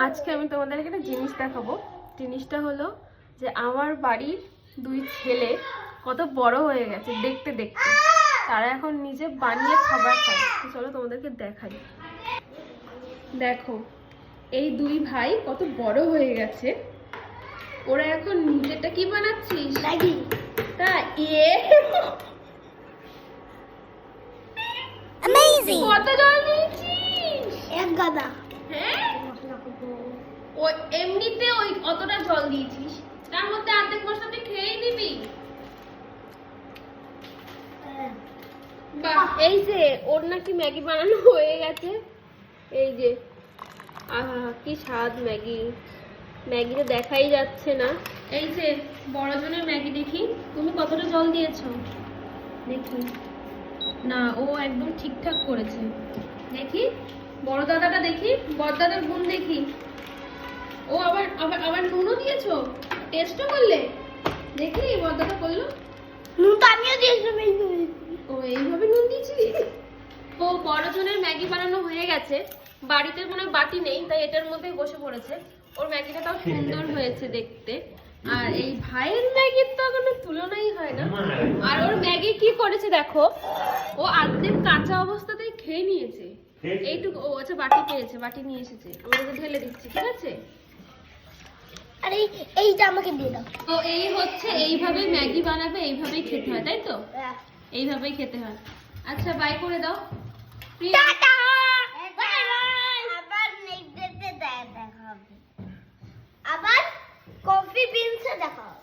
আজকে আমি তোমাদেরকে একটা জিনিস দেখাবো। জিনিসটা হলো যে আমার বাড়ির দুই ছেলে কত বড় হয়ে গেছে দেখতে দেখতে, তারা এখন নিজে বানিয়ে খাবার খায়। তো চলো তোমাদেরকে দেখাই। দেখো এই দুই ভাই কত বড় হয়ে গেছে, ওরা এখন নিজেটা কি বানাচ্ছিস? ম্যাগি। তা অ্যামেজিং। কত জল দিয়েছিস? এক গাদা। হ্যাঁ ও এমনিতে ওই অতটা জল দিয়েছিস, তার মধ্যে অর্ধেক মশলা তুই খেয়েই নিবি। বাহ, এই যে ওর নাকি ম্যাগি বানানো হয়ে গেছে। এই যে আহা কি স্বাদ ম্যাগি, ম্যাগিটা দেখাই যাচ্ছে না। এই যে বড় জনের ম্যাগি, দেখি তুমি কতটা জল দিয়েছো দেখি। না ও একদম ঠিকঠাক করেছে। দেখি বড় দাদাটা, দেখি বড় দাদার গুণ দেখি। ও আবার আবার আবার নুনও দিয়েছো, টেস্টও করলে? দেখি বড় দাদা করলো। নুনটা আমিও দিয়েছি। ও এইভাবে নুন দিয়েছিলি? ও বড় জনের ম্যাগি বানানো হয়ে গেছে। বাড়িতে কোনো বাটি নেই, তাই এটার মধ্যেই বসে পড়েছে। ওর ম্যাগিটা তাও সুন্দর হয়েছে দেখতে। আর এই ভাইয়ের ম্যাগির তো কোনো তুলনাই হয় না। আর ওর ম্যাগি কি করেছে দেখো, ও আর্ধেক কাঁচা অবস্থাতেই খেয়ে নিয়েছে। এইটুকু ও আচ্ছা বাটি পেয়েছে, বাটি নিয়ে এসেছে, আমাদেরকে ঢেলে দিচ্ছি, ঠিক আছে? আরে এইটা আমাকে দিয়ে দাও। তো এই হচ্ছে, এইভাবে ম্যাগি বানাবে, এইভাবেই খেতে হয়, তাই তো? এইভাবেই খেতে হয়। আচ্ছা বাই করে দাও। Tata bye bye. আবার নেক্সট ডেতে দেখা হবে, আবার কফি বিনসে দেখা হবে।